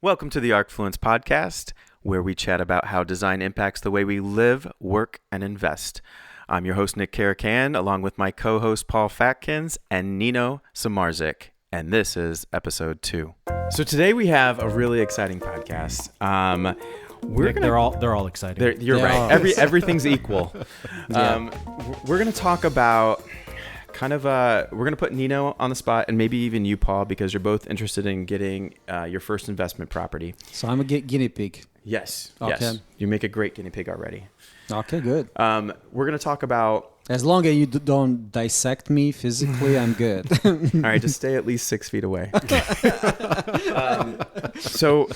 Welcome to the Arcfluence Podcast, where we chat about how design impacts the way we live, work, and invest. I'm your host, Nick Karakaian, along with my co-host, Paul Fatkins, and Nino Samardzic, and this is episode 2. So today we have a really exciting podcast. They're all exciting. You're right. Everything's equal. We're going to talk about we're going to put Nino on the spot, and maybe even you, Paul, because you're both interested in getting your first investment property. So I'm a guinea pig. Yes. Okay. Yes. You make a great guinea pig already. Okay, good. We're going to talk about... As long as you don't dissect me physically, I'm good. All right, just stay at least 6 feet away. So,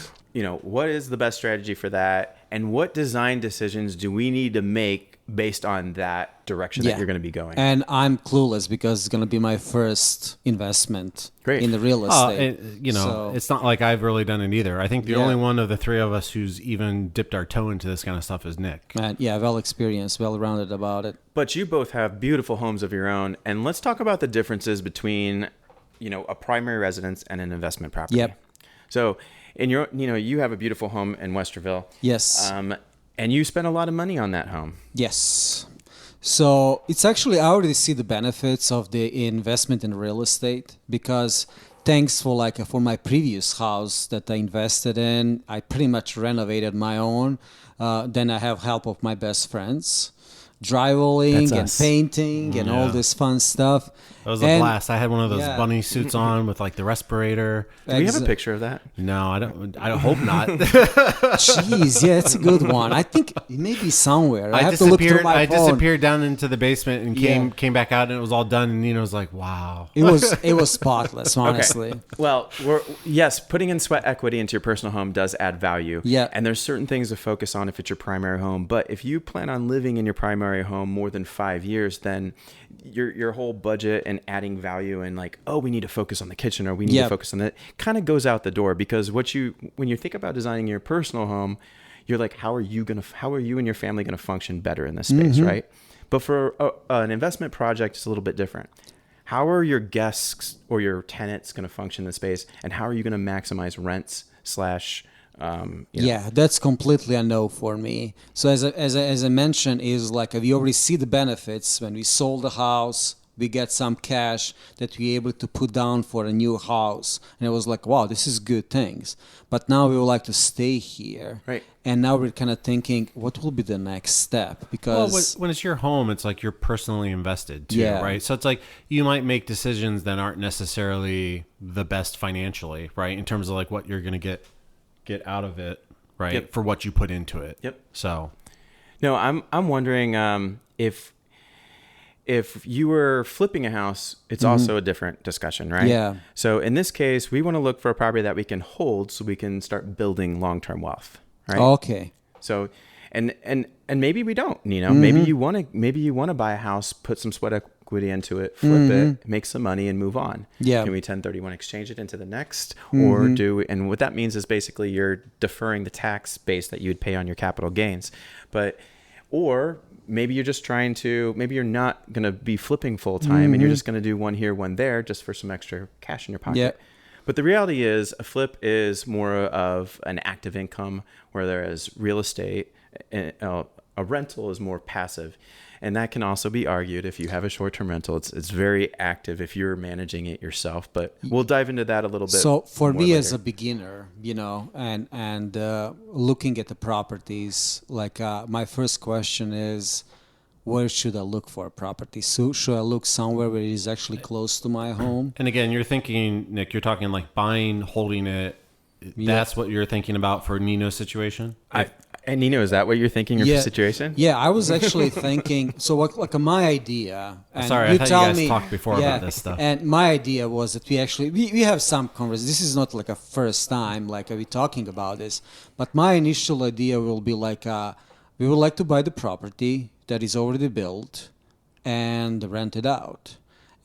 what is the best strategy for that? And what design decisions do we need to make based on that direction that you're going to be going? And I'm clueless because it's going to be my first investment in the real estate. It's not like I've really done it either. I think the only one of the three of us who's even dipped our toe into this kind of stuff is Nick. And well experienced, well-rounded about it. But you both have beautiful homes of your own. And let's talk about the differences between, a primary residence and an investment property. Yep. So you have a beautiful home in Westerville. Yes. And you spent a lot of money on that home. Yes. So it's actually, I already see the benefits of the investment in real estate because thanks for my previous house that I invested in, I pretty much renovated my own. Then I have help of my best friends, drywalling and painting and all this fun stuff. That was a blast. I had one of those bunny suits on with the respirator. Do we have a picture of that? No, I don't hope not. Jeez, yeah, it's a good one. I think it may be somewhere. I have to look through my phone. I disappeared down into the basement and came back out, and it was all done. And Nino was like, "Wow." It was spotless, honestly. Okay. Well, putting in sweat equity into your personal home does add value. Yeah. And there's certain things to focus on if it's your primary home. But if you plan on living in your primary home more than 5 years, then your whole budget and adding value and we need to focus on the kitchen or we need to focus on that kind of goes out the door, because when you think about designing your personal home, you're like, how are you and your family going to function better in this space, right? But for an investment project, it's a little bit different. How are your guests or your tenants going to function in the space, and how are you going to maximize rents that's completely a no for me. So as I mentioned, is we already see the benefits. When we sold the house, we get some cash that we're able to put down for a new house. And it was like, wow, this is good things. But now we would like to stay here. Right. And now we're kind of thinking, what will be the next step? Because when it's your home, it's like you're personally invested too, right? So it's like you might make decisions that aren't necessarily the best financially, right? In terms of what you're going to get out of it, right? For what you put into it. Yep. So, no, I'm wondering if you were flipping a house, it's also a different discussion, right? Yeah. So in this case, we want to look for a property that we can hold so we can start building long-term wealth, right? Okay. So, and maybe we don't, maybe you want to buy a house, put some sweat equity into it, flip it, make some money and move on. Yeah. Can we 1031 exchange it into the next and what that means is basically you're deferring the tax base that you would pay on your capital gains. Or maybe you're just maybe you're not going to be flipping full time and you're just going to do one here, one there just for some extra cash in your pocket. Yeah. But the reality is a flip is more of an active income, whereas real estate, a rental is more passive. And that can also be argued if you have a short-term rental. It's very active if you're managing it yourself. But we'll dive into that a little bit. So for me later. As a beginner, and looking at the properties, my first question is, where should I look for a property? So should I look somewhere where it is actually close to my home? And again, you're thinking, Nick, you're talking buying, holding it. That's what you're thinking about for Nino's situation? And Nino, is that what you're thinking of your situation? Yeah, I was actually thinking, so my idea. And sorry, I thought you guys talked before about this stuff. And my idea was that we have some conversations. This is not a first time, we're talking about this. But my initial idea will be we would like to buy the property that is already built and rent it out.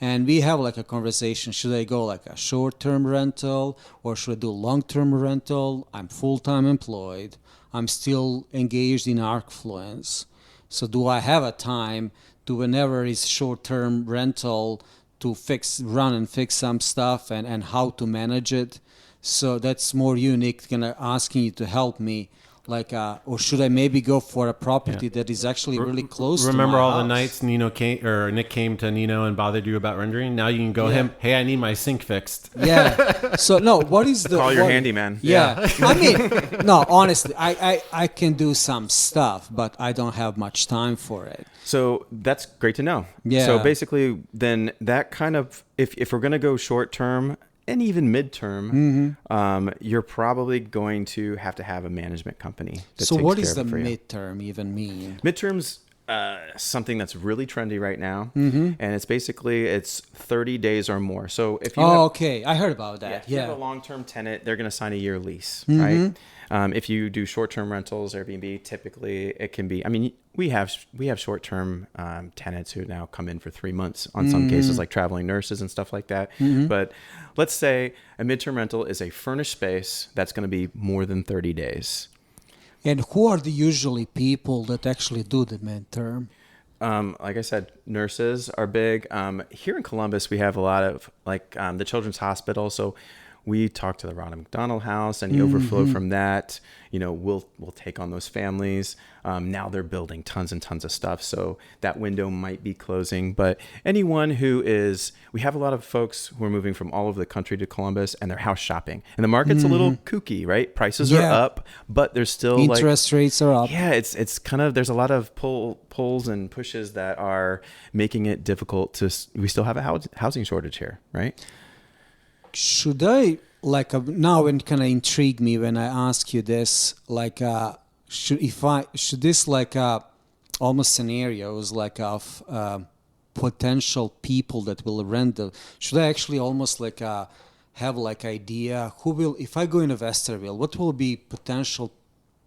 And we have a conversation, should I go a short-term rental or should I do long-term rental? I'm full-time employed. I'm still engaged in Arcfluence. So do I have a time to, whenever it's short-term rental, to run and fix some stuff and how to manage it? So that's more unique. Kind of asking you to help me, like, or should I maybe go for a property that is actually really close? Remember to my all house? the nights Nick came to Nino and bothered you about rendering? Now you can go him. Hey, I need my sink fixed. Yeah. So no, what is the call your handyman? Yeah. I mean, no, honestly, I can do some stuff, but I don't have much time for it. So that's great to know. Yeah. So basically, then that kind of if we're gonna go short term and even midterm, you're probably going to have a management company. That So takes what care does the of it for you. midterm even mean? Midterms, something that's really trendy right now, and it's 30 days or more. So if you Okay, I heard about that. if you have a long-term tenant, they're going to sign a year lease, right? If you do short-term rentals, Airbnb, typically it can be. I mean, we have short-term tenants who now come in for 3 months on some cases, like traveling nurses and stuff like that. But let's say a midterm rental is a furnished space that's going to be more than 30 days. And who are the usually people that actually do the midterm? Like I said, nurses are big. Here in Columbus, we have a lot of the Children's Hospital. So we talk to the Ronald McDonald House, and the overflow from that, we'll take on those families. Now they're building tons and tons of stuff, so that window might be closing. But anyone we have a lot of folks who are moving from all over the country to Columbus, and they're house shopping. And the market's a little kooky, right? Prices are up, but there's still interest rates are up. Yeah, it's kind of, there's a lot of pulls and pushes that are making it difficult we still have a housing shortage here, right? Should I now it kind of intrigue me when I ask you this, should this almost scenarios of potential people that will rent should I actually almost have idea who will, if I go in a Westerville, what will be potential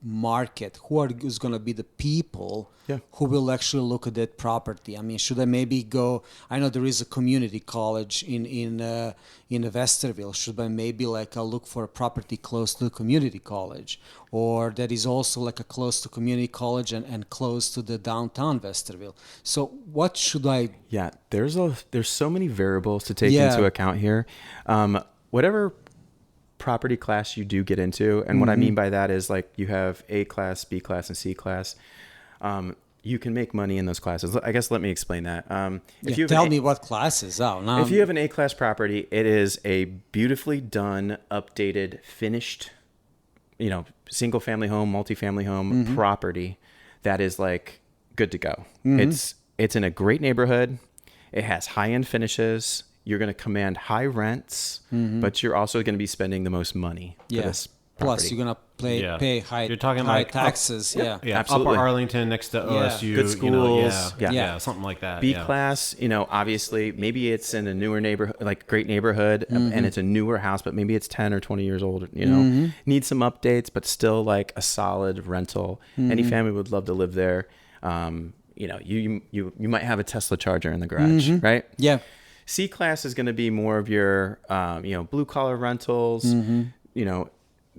market, who's going to be the people who will actually look at that property? I mean, should I maybe go, I know there is a community college in Westerville, should I maybe look for a property close to the community college, or that is also a close to community college and close to the downtown Westerville? So what should I... Yeah, there's so many variables to take into account here. Whatever property class you do get into, and what I mean by that is you have A class, B class, and C class. You can make money in those classes. I guess let me explain that. Tell me what classes. If you have an A class property, it is a beautifully done, updated, finished, single family home, multifamily home property that is good to go. It's in a great neighborhood. It has high end finishes. You're going to command high rents, but you're also going to be spending the most money for this property. Plus, you're going to pay high, you're talking high taxes. Yeah, absolutely. Upper Arlington next to OSU. Good schools. Something like that. B class, obviously, maybe it's in a newer neighborhood, great neighborhood, and it's a newer house, but maybe it's 10 or 20 years old, needs some updates, but still a solid rental. Any family would love to live there. You might have a Tesla charger in the garage, right? Yeah. C class is going to be more of your, blue collar rentals.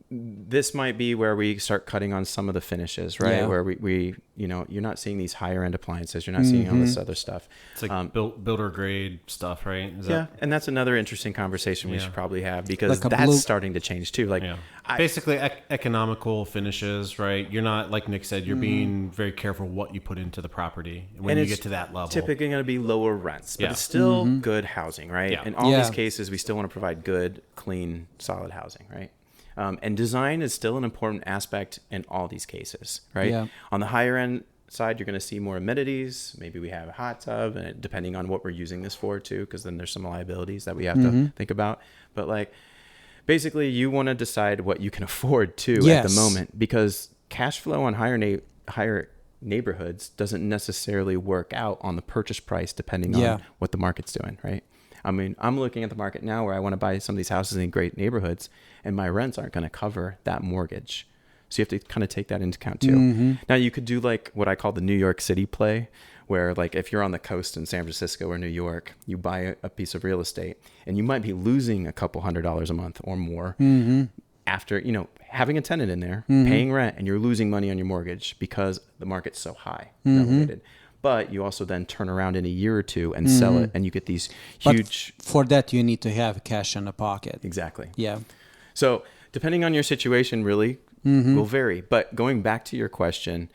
This might be where we start cutting on some of the finishes, right? Where we you're not seeing these higher end appliances. You're not seeing all this other stuff. It's builder grade stuff, right? And that's another interesting conversation we should probably have, because that's starting to change too. Basically economical finishes, right? You're not, like Nick said, you're being very careful what you put into the property when you get to that level. Typically going to be lower rents, but it's still good housing, right? Yeah. In all these cases, we still want to provide good, clean, solid housing, right? And design is still an important aspect in all these cases, right? Yeah. On the higher end side, you're going to see more amenities. Maybe we have a hot tub, and depending on what we're using this for too, because then there's some liabilities that we have to think about. But basically, you want to decide what you can afford too at the moment, because cash flow on higher neighborhoods doesn't necessarily work out on the purchase price depending on what the market's doing, right? I mean, I'm looking at the market now where I want to buy some of these houses in great neighborhoods, and my rents aren't going to cover that mortgage. So you have to kind of take that into account too. Now you could do what I call the New York City play, where if you're on the coast in San Francisco or New York, you buy a piece of real estate and you might be losing a couple $100s a month or more after, having a tenant in there, paying rent, and you're losing money on your mortgage because the market's so high, elevated. But you also then turn around in a year or two and sell it, and you get these huge... But for that, you need to have cash in the pocket. Exactly. Yeah. So depending on your situation really will vary. But going back to your question,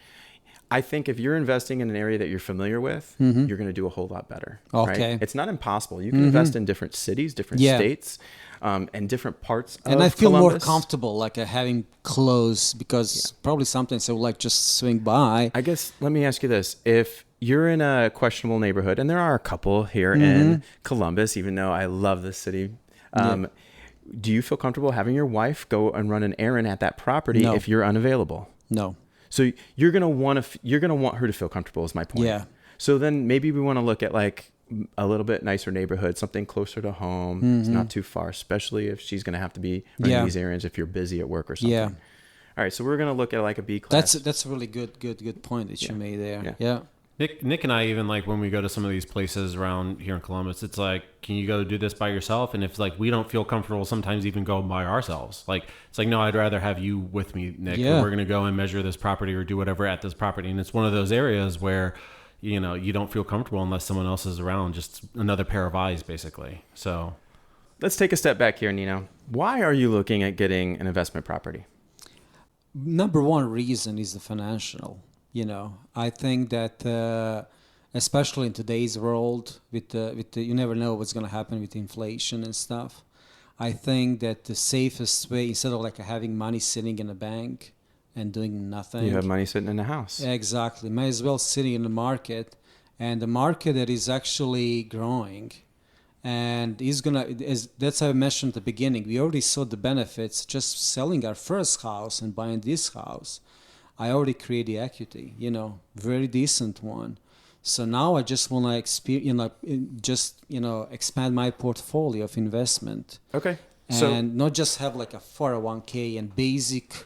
I think if you're investing in an area that you're familiar with, you're going to do a whole lot better. Okay. Right? It's not impossible. You can invest in different cities, different states, and different parts of And I feel Columbus. more comfortable like having close because probably sometimes I would like just swing by. I guess, let me ask you this. If you're in a questionable neighborhood, and there are a couple here in Columbus, even though I love this city, do you feel comfortable having your wife go and run an errand at that property if you're unavailable? No. So you're gonna want her to feel comfortable. Is my point. Yeah. So then maybe we want to look at like a little bit nicer neighborhood, something closer to home. It's not too far, especially if she's gonna have to be running these errands if you're busy at work or something. Yeah. All right. So we're gonna look at like a B class. That's a really good point that you made there. Yeah. Nick and I, even like when we go to some of these places around here in Columbus, it's like, can you go do this by yourself? And if like we don't feel comfortable, sometimes even go by ourselves. Like it's like, no, I'd rather have you with me, Nick. Yeah. We're gonna go and measure this property or do whatever at this property. And it's one of those areas where, you know, you don't feel comfortable unless someone else is around, just another pair of eyes, basically. So let's take a step back here, Nino. Why are you looking at getting an investment property? Number one reason is the financial. You know, I think that especially in today's world, with the you never know what's going to happen with inflation and stuff. I think that the safest way, instead of like having money sitting in a bank and doing nothing, you have money sitting in the house. Exactly, might as well sitting in the market, and the market that is actually growing, and that's how I mentioned at the beginning. We already saw the benefits just selling our first house and buying this house. I already create the equity, you know, very decent one. So now I just want to expand my portfolio of investment. Okay. And not just have like a 401k and basic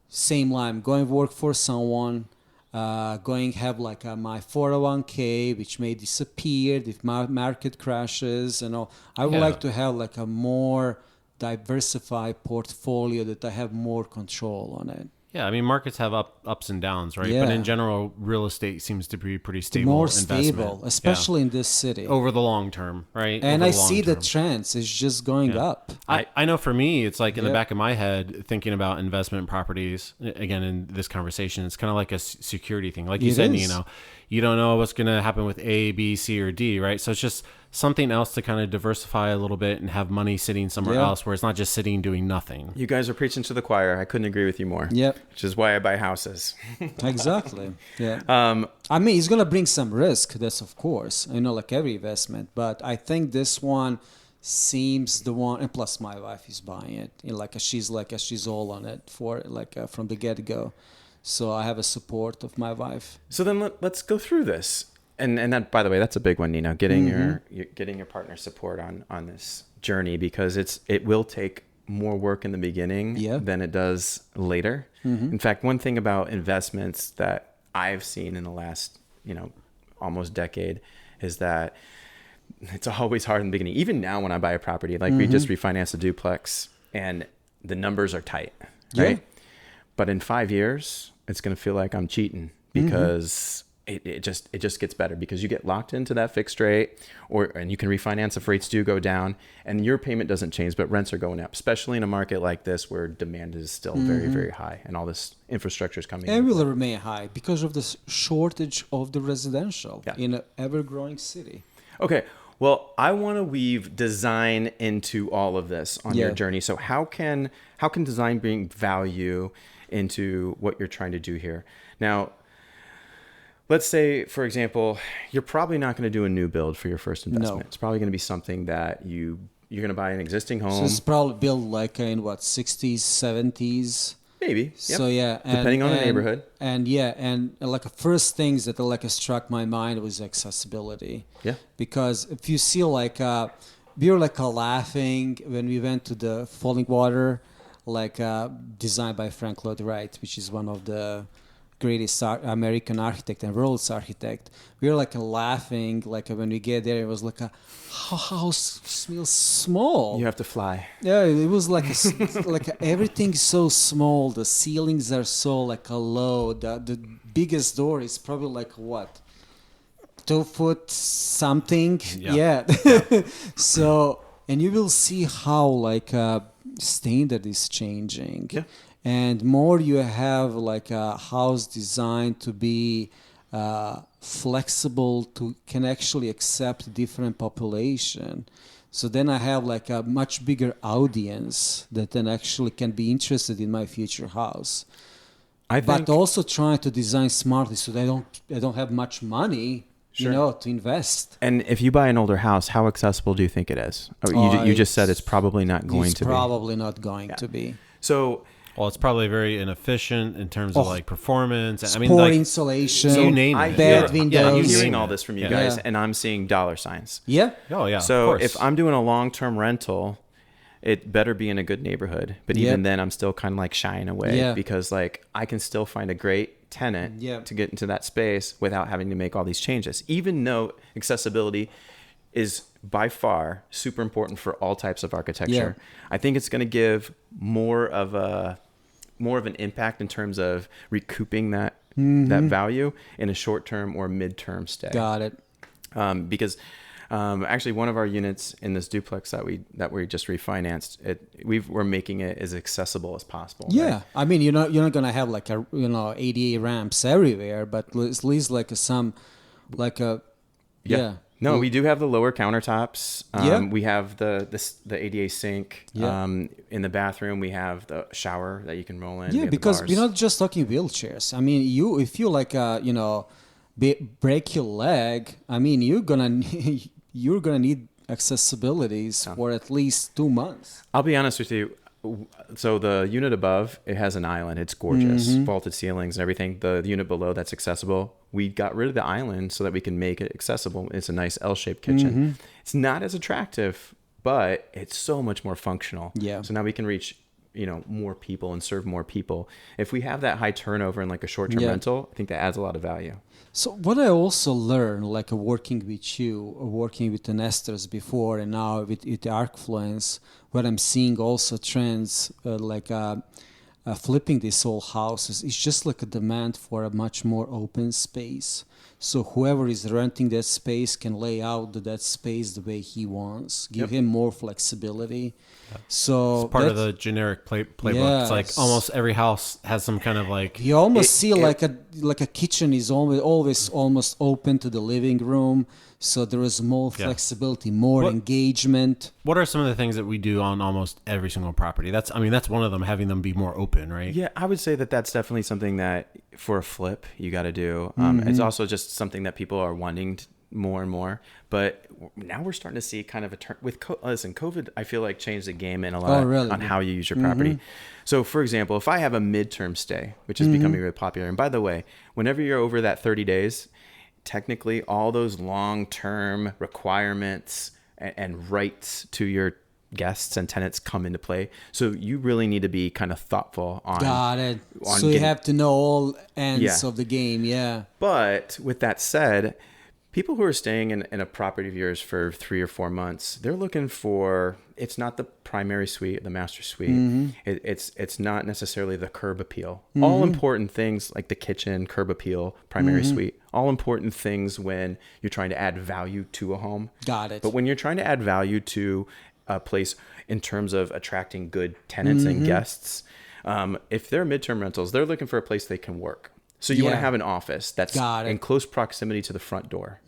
same line, going work for someone, going have like my 401k, which may disappear if my market crashes and all. I would like to have like a more diversified portfolio that I have more control on it. Yeah, I mean, markets have ups and downs, right? Yeah. But in general, real estate seems to be pretty stable. More stable, especially in this city. Over the long term, right? And I see the trends. It's just going up. I know for me, it's like in the back of my head, thinking about investment properties, again, in this conversation, it's kind of like a security thing. Like you said, Nino, you don't know what's going to happen with A, B, C, or D, right? So it's just something else to kind of diversify a little bit and have money sitting somewhere else where it's not just sitting doing nothing. You guys are preaching to the choir. I couldn't agree with you more. Yep. Which is why I buy houses. Exactly. Yeah. I mean, it's going to bring some risk. That's of course, like every investment. But I think this one seems the one, and plus my wife is buying it. She's all on it for from the get-go. So I have a support of my wife. So then let's go through this. And that, by the way, that's a big one, Nino, getting your partner's support on this journey, because it will take more work in the beginning than it does later. In fact, one thing about investments that I've seen in the last, almost decade is that it's always hard in the beginning. Even now when I buy a property, like we just refinanced a duplex and the numbers are tight, right? Yeah. But in 5 years, it's going to feel like I'm cheating because it just gets better, because you get locked into that fixed rate, and you can refinance if rates do go down, and your payment doesn't change, but rents are going up, especially in a market like this where demand is still very, very high and all this infrastructure is coming in. It will remain high because of the shortage of the residential in an ever-growing city. Okay. Well, I want to weave design into all of this on your journey. So how can design bring value into what you're trying to do here? Now, let's say, for example, you're probably not going to do a new build for your first investment. No. It's probably going to be something that you're going to buy an existing home. So it's probably built like in 60s, 70s. Maybe. Yep. So depending on the neighborhood. And like the first things that struck my mind was accessibility. Yeah. Because if you see we were laughing when we went to the Falling Water, designed by Frank Lloyd Wright, which is one of the greatest American architect and world's architect. We were laughing when we get there. It was a house feels small. You have to fly. Yeah, it was everything's so small. The ceilings are so low. The biggest door is probably 2 foot something. Yeah. So, and you will see how standard is changing. Yeah. And more you have like a house designed to be flexible, to can actually accept different population. So then I have like a much bigger audience that then actually can be interested in my future house. But also trying to design smartly so they don't have much money, sure. To invest. And if you buy an older house, how accessible do you think it is? You just said it's probably not going to be. It's probably not going to be. So, well, it's probably very inefficient in terms of like performance. I mean, poor like insulation, you name it. bad windows. I'm hearing all this from you guys, and I'm seeing dollar signs. Yeah. Oh yeah. So if I'm doing a long-term rental, it better be in a good neighborhood. But even then, I'm still kind of like shying away because like I can still find a great tenant to get into that space without having to make all these changes. Even though accessibility is by far super important for all types of architecture, I think it's going to give more of an impact in terms of recouping that value in a short-term or mid-term stay. Got it. Because actually, one of our units in this duplex that we just refinanced, we're making it as accessible as possible. Yeah, right? I mean, you're not gonna have like a ADA ramps everywhere, but at least like No, we do have the lower countertops. We have the ADA sink. In the bathroom, we have the shower that you can roll in. Yeah, because we're not just talking wheelchairs. I mean, if you like break your leg, I mean, you're gonna need accessibilities for at least 2 months. I'll be honest with you. So the unit above, it has an island. It's gorgeous, vaulted ceilings and everything. The unit below that's accessible, we got rid of the island so that we can make it accessible. It's a nice L-shaped kitchen. It's not as attractive, but it's so much more functional. Yeah. So now we can reach more people and serve more people. If we have that high turnover in like a short-term rental, I think that adds a lot of value. So what I also learned, like working with you, working with the Nestors before, and now with Arcfluence, where I'm seeing also trends flipping these old houses, it's just like a demand for a much more open space. So whoever is renting that space can lay out that space the way he wants, give him more flexibility. Yeah. So it's part of the generic playbook. Yes. It's like almost every house has some kind of like you almost see like a kitchen is always almost open to the living room. So there is more flexibility, more engagement. What are some of the things that we do on almost every single property? That's one of them, having them be more open, right? Yeah, I would say that's definitely something that for a flip you got to do. It's also just something that people are wanting more and more. But now we're starting to see kind of a turn with COVID. I feel like changed the game in a lot on how you use your property. So, for example, if I have a midterm stay, which is becoming really popular, and by the way, whenever you're over that 30 days. Technically, all those long-term requirements and rights to your guests and tenants come into play. So you really need to be kind of thoughtful on. Got it. So you have to know all ends of the game. Yeah. But with that said, people who are staying in a property of yours for 3 or 4 months, they're looking for. It's not the primary suite, the master suite. It's not necessarily the curb appeal. All important things like the kitchen, curb appeal, primary suite. All important things when you're trying to add value to a home. Got it. But when you're trying to add value to a place in terms of attracting good tenants and guests, if they're midterm rentals, they're looking for a place they can work. So you want to have an office that's in close proximity to the front door.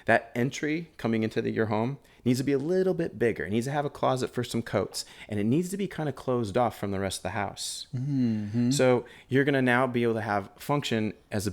That entry coming into your home needs to be a little bit bigger. It needs to have a closet for some coats, and it needs to be kind of closed off from the rest of the house. So you're going to now be able to have function as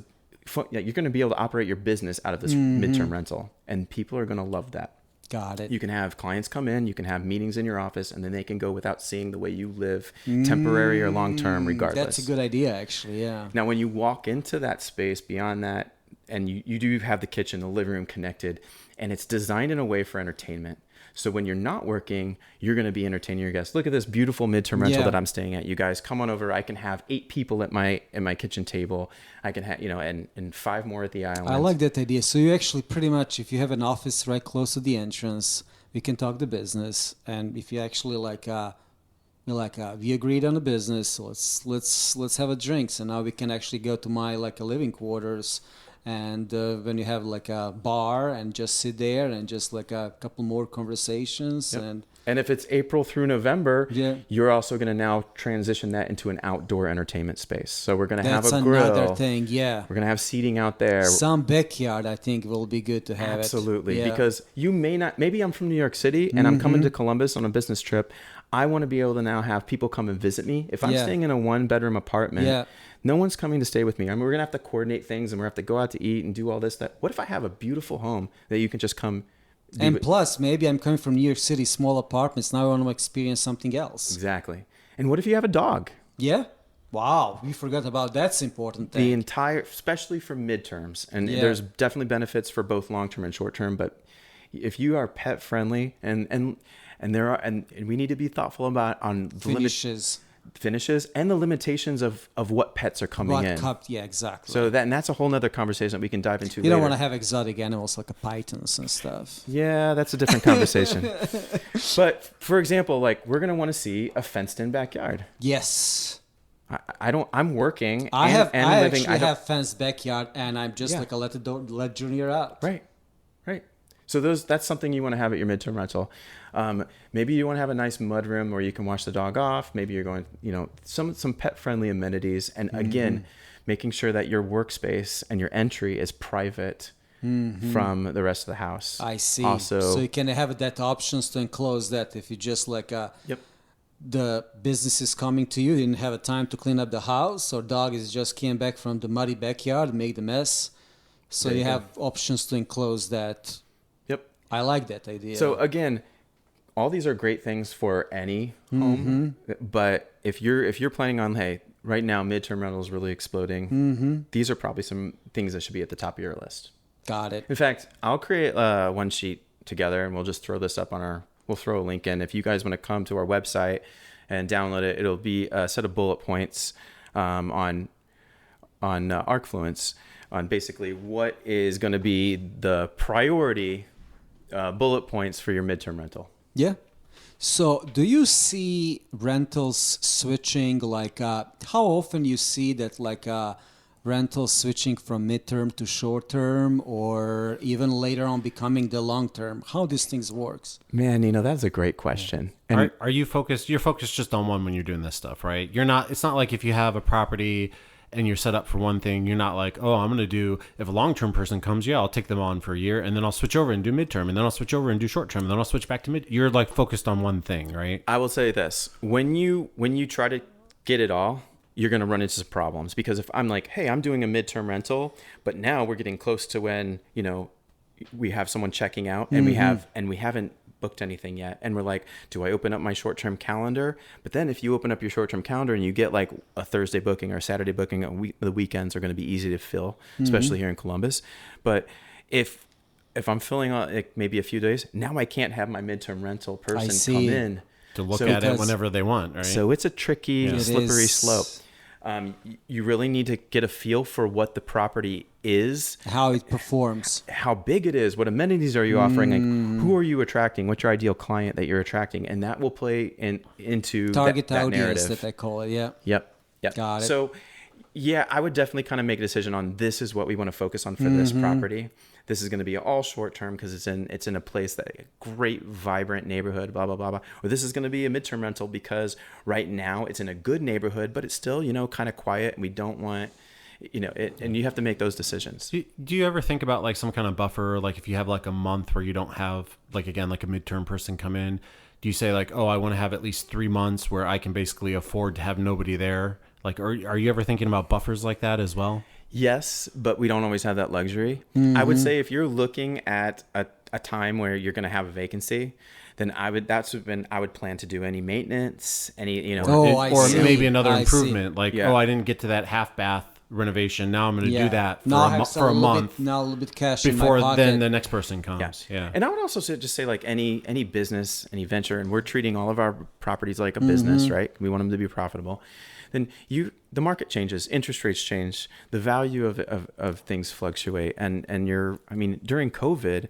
you're going to be able to operate your business out of this midterm rental, and people are going to love that. Got it. You can have clients come in, you can have meetings in your office, and then they can go without seeing the way you live, temporary or long-term, regardless. That's a good idea, actually, yeah. Now, when you walk into that space beyond that, and you do have the kitchen, the living room connected, and it's designed in a way for entertainment. So when you're not working, you're going to be entertaining your guests. Look at this beautiful midterm rental that I'm staying at. You guys come on over. I can have 8 people at my kitchen table. I can have, and 5 more at the island. I like that idea. So you actually pretty much, if you have an office right close to the entrance, we can talk the business. And if you actually we agreed on the business, so let's have a drink. So now we can actually go to my living quarters. And when you have a bar and just sit there and just a couple more conversations and And if it's April through November, you're also going to now transition that into an outdoor entertainment space. So we're going to have a grill. That's another thing, yeah. We're going to have seating out there. Some backyard, I think, will be good to have. Absolutely, because you may not, maybe I'm from New York City and I'm coming to Columbus on a business trip. I want to be able to now have people come and visit me. If I'm staying in a 1-bedroom apartment, no one's coming to stay with me. I mean, we're going to have to coordinate things and we're going to have to go out to eat and do all this. What if I have a beautiful home that you can just come? And plus, maybe I'm coming from New York City, small apartments. Now I want to experience something else. Exactly. And what if you have a dog? Yeah. Wow. We forgot about that's important thing. Especially for midterms. And there's definitely benefits for both long-term and short-term. But if you are pet friendly and we need to be thoughtful about on the finishes and the limitations of what pets are coming in. Yeah, exactly. So that's a whole nother conversation that we can dive into later. You don't want to have exotic animals like pythons and stuff. Yeah, that's a different conversation. But for example, like we're going to want to see a fenced in backyard. Yes. I'm working. I have fenced backyard and I'm just like let Junior out. Right. So that's something you want to have at your midterm rental. Maybe you want to have a nice mud room where you can wash the dog off. Maybe you're going, some pet friendly amenities. And again, making sure that your workspace and your entry is private from the rest of the house. I see. Also, so you can have that options to enclose that if you just like the business is coming to you, didn't have a time to clean up the house, or dog is just came back from the muddy backyard, make the mess. So you have options to enclose that. I like that idea. So again, all these are great things for any home, but if you're planning on, hey, right now midterm rental is really exploding, these are probably some things that should be at the top of your list. Got it. In fact, I'll create one sheet together and we'll just throw this up we'll throw a link in. If you guys want to come to our website and download it, it'll be a set of bullet points on Arcfluence on basically what is going to be the priority bullet points for your midterm rental. Yeah. So do you see rentals switching, like how often you see that like rentals switching from midterm to short term, or even later on becoming the long term? How these things works? Man, that's a great question. And are you focused? You're focused just on one when you're doing this stuff, right? You're not. It's not like if you have a property and you're set up for one thing, you're not like, oh, I'm going to do, if a long-term person comes, I'll take them on for a year and then I'll switch over and do midterm and then I'll switch over and do short-term and then I'll switch back to mid. You're like focused on one thing, right? I will say this. When you try to get it all, you're going to run into some problems, because if I'm like, hey, I'm doing a midterm rental, but now we're getting close to when, we have someone checking out and we haven't booked anything yet, and we're like, do I open up my short-term calendar? But then if you open up your short-term calendar and you get like a Thursday booking or a Saturday booking, the weekends are going to be easy to fill, especially here in Columbus. But if I'm filling out like maybe a few days, now I can't have my midterm rental person come in to look at it whenever they want, right? So it's a tricky, slippery slope. You really need to get a feel for what the property is, how it performs, how big it is, what amenities are you offering, like who are you attracting, what's your ideal client that you're attracting, and that will play into target that audience narrative. that they call it. Yep. Got it. So I would definitely kind of make a decision on this is what we want to focus on for this property. This is going to be all short term because it's in a place that a great vibrant neighborhood, blah blah blah blah. Or this is going to be a midterm rental because right now it's in a good neighborhood, but it's still kind of quiet, and we don't want it. And you have to make those decisions. Do you ever think about like some kind of buffer, like if you have like a month where you don't have like a midterm person come in? Do you say like, oh, I want to have at least 3 months where I can basically afford to have nobody there? Like, are you ever thinking about buffers like that as well? Yes, but we don't always have that luxury. I would say if you're looking at a time where you're going to have a vacancy, then that's when I would plan to do any maintenance, or maybe another improvement. Like, I didn't get to that half bath renovation. Now I'm going to do that for a month. Now a little bit cash before in my pocket. then the next person comes. Yeah. And I would also say like any business, any venture, and we're treating all of our properties like a business, right? We want them to be profitable. Then the market changes, interest rates change, the value of things fluctuate, and during COVID,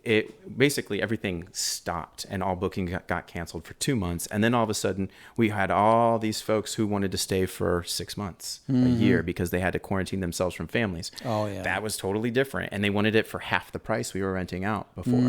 it basically everything stopped and all booking got canceled for 2 months. And then all of a sudden we had all these folks who wanted to stay for 6 months, a year, because they had to quarantine themselves from families. Oh, yeah. That was totally different. And they wanted it for half the price we were renting out before.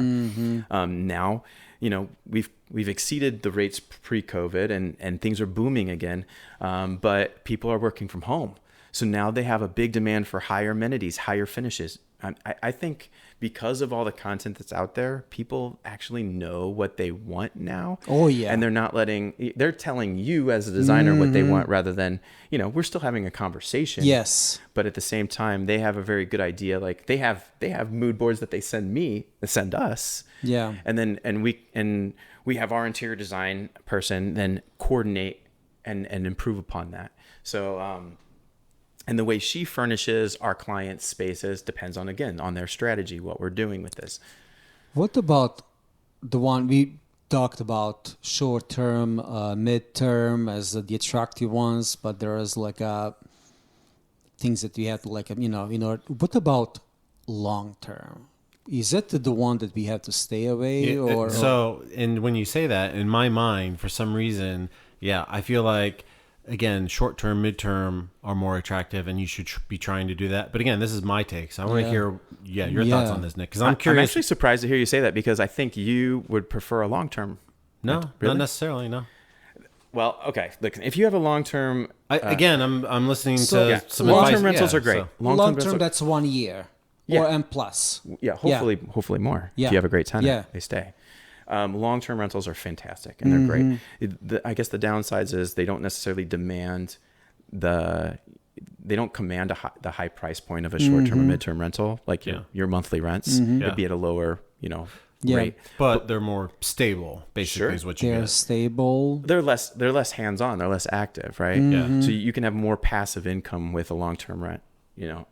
Now, we've exceeded the rates pre-COVID and things are booming again. But people are working from home. So now they have a big demand for higher amenities, higher finishes. I think because of all the content that's out there, people actually know what they want now. Oh, yeah. And they're telling you as a designer what they want, rather than, we're still having a conversation. Yes. But at the same time, they have a very good idea. Like they have mood boards that they send us. Yeah. And we have our interior design person then coordinate and improve upon that. So, and the way she furnishes our clients' spaces depends on their strategy, what we're doing with this. What about the one we talked about, short-term, mid-term as the attractive ones, but there is things that we have to what about long-term? Is that the one that we have to stay away? And when you say that, in my mind, for some reason, I feel like, again, short-term, mid-term are more attractive, and you should be trying to do that. But again, this is my take, so I want to hear your thoughts on this, Nick, because I'm curious. I'm actually surprised to hear you say that, because I think you would prefer a long-term. No, really? Not necessarily, no. Well, okay. Look, if you have a long-term... I'm listening to some long-term rentals are great. Long-term, that's 1 year or M plus. Yeah, hopefully more. If you have a great tenant, they stay. Long-term rentals are fantastic, and they're great. I guess the downsides is they don't necessarily demand the high price point of a short-term or mid-term rental, like your monthly rents. It'd be at a lower, rate. But they're more stable, basically, is what you get. They're stable. They're less hands-on. They're less active, right? So you can have more passive income with a long-term rent.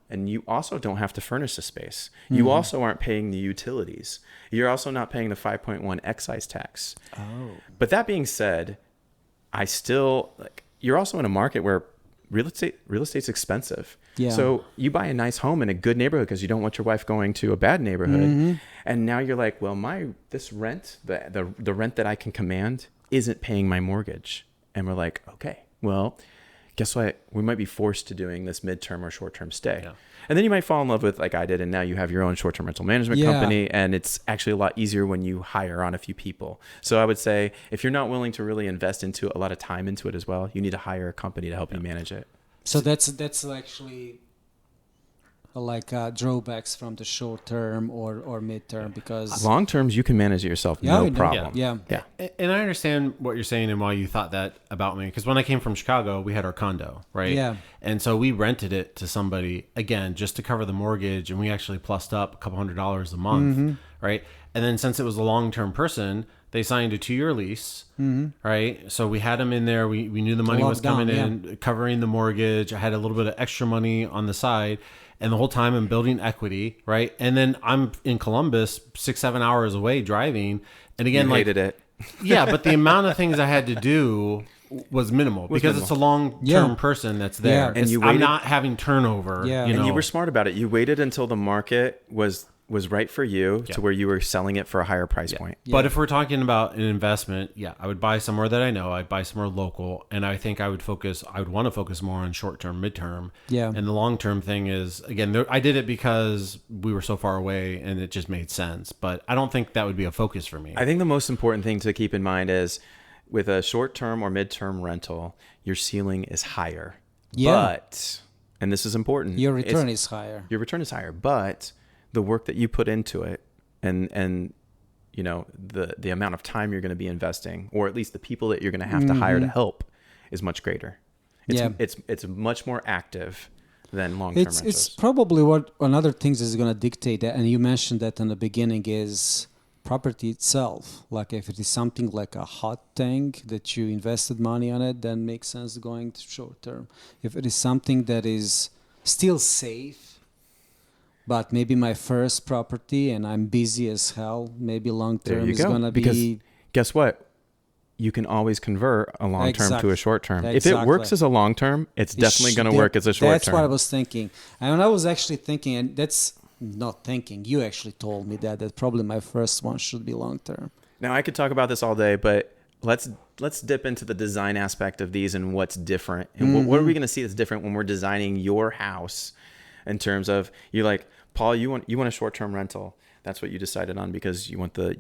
And you also don't have to furnish the space. You also aren't paying the utilities. You're also not paying the 5.1 excise tax. Oh. But that being said, you're also in a market where real estate's expensive. Yeah. So you buy a nice home in a good neighborhood because you don't want your wife going to a bad neighborhood. And now you're like, well, this rent, the rent that I can command isn't paying my mortgage. And we're like, okay, well, guess what? We might be forced to doing this midterm or short-term stay. Yeah. And then you might fall in love with, like I did, and now you have your own short-term rental management company, and it's actually a lot easier when you hire on a few people. So I would say if you're not willing to really invest into a lot of time into it as well, you need to hire a company to help you manage it. So that's actually drawbacks from the short term or mid term, because long terms you can manage it yourself, no problem. Yeah. And I understand what you're saying and why you thought that about me, because when I came from Chicago, we had our condo, right? Yeah. And so we rented it to somebody, again, just to cover the mortgage, and we actually plussed up a couple $100s a month, right? And then since it was a long-term person, they signed a 2-year lease, right? So we had them in there. We knew the money was coming in, covering the mortgage. I had a little bit of extra money on the side. And the whole time I'm building equity, right? And then I'm in Columbus, 6-7 hours away driving. And again, you hated it. Yeah, but the amount of things I had to do was minimal because it's a long-term person that's there. Yeah. And I'm not having turnover. Yeah. And you were smart about it. You waited until the market was right for you to where you were selling it for a higher price point. Yeah. But if we're talking about an investment, I would buy somewhere that I know. I'd buy somewhere local, and I think I would want to focus more on short-term, mid-term. Yeah. And the long-term thing is, again, I did it because we were so far away and it just made sense. But I don't think that would be a focus for me. I think the most important thing to keep in mind is with a short-term or mid-term rental, your ceiling is higher. Yeah. But, and this is important. Your return is higher. Your return is higher, but the work that you put into it and the amount of time you're going to be investing, or at least the people that you're going to have to hire to help, is much greater. It's much more active than long-term rentals. It's probably what another things is going to dictate that, and you mentioned that in the beginning, is property itself. Like if it is something like a hot tank that you invested money on it, then makes sense going to short term. If it is something that is still safe, but maybe my first property and I'm busy as hell, maybe long-term is going to be... Because guess what? You can always convert a long-term to a short-term. Exactly. If it works as a long-term, it's definitely going to work as a short-term. That's what I was thinking. And I was actually thinking, and that's not thinking. You actually told me that probably my first one should be long term. Now I could talk about this all day, but let's dip into the design aspect of these and what's different. And what are we going to see that's different when we're designing your house in terms of, you're like, Paul, you want a short-term rental. That's what you decided on because you want the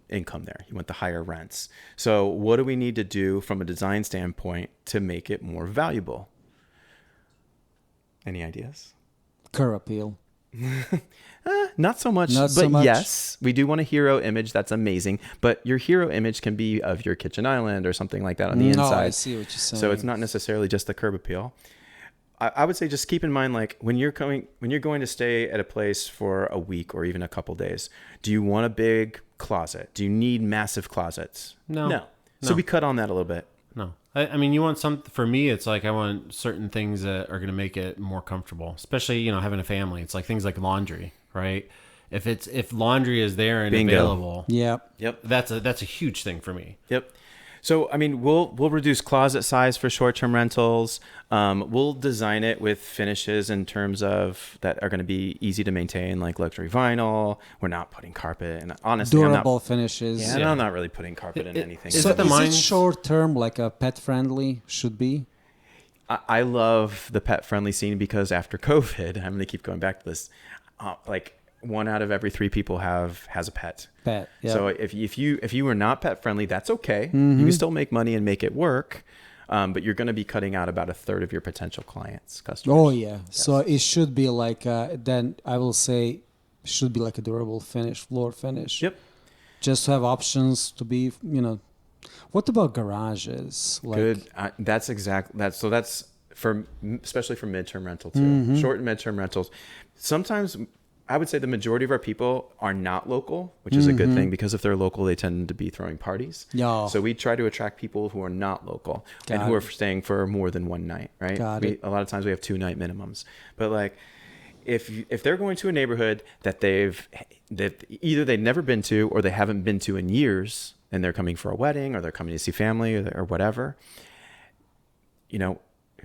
income there. You want the higher rents. So what do we need to do from a design standpoint to make it more valuable? Any ideas? Curb appeal. Not so much, but yes, we do want a hero image. That's amazing. But your hero image can be of your kitchen island or something like that on the inside. I see what you're saying. So it's not necessarily just the curb appeal. I would say just keep in mind, like when you're going to stay at a place for a week or even a couple days, do you want a big closet? Do you need massive closets? No. So we cut on that a little bit. No. I mean, you want for me, it's like I want certain things that are going to make it more comfortable, especially, having a family. It's like things like laundry, right? If laundry is there and available. Yep. That's a huge thing for me. Yep. So, I mean, we'll reduce closet size for short-term rentals. We'll design it with finishes in terms of that are going to be easy to maintain, like luxury vinyl. We're not putting carpet, and honestly, durable finishes. Yeah, and I'm not really putting carpet in anything. So is it short-term, like a pet-friendly should be? I love the pet-friendly scene because after COVID, I'm going to keep going back to this. Like 1 out of every 3 people has a pet. Yeah. So if you are not pet friendly, that's okay. You can still make money and make it work, but you're going to be cutting out about 1/3 of your potential customers. Oh yeah. Yes. So it should be like then I will say should be like a durable finish, floor finish. Yep. Just to have options to be, What about garages? Good. That's for especially for midterm rental too. Short and midterm rentals. Sometimes I would say the majority of our people are not local, which is a good thing because if they're local, they tend to be throwing parties. Yeah. So we try to attract people who are not local and who are staying for more than one night, right? A lot of times we have 2-night minimums. But like if they're going to a neighborhood that either they've never been to or they haven't been to in years and they're coming for a wedding or they're coming to see family or whatever,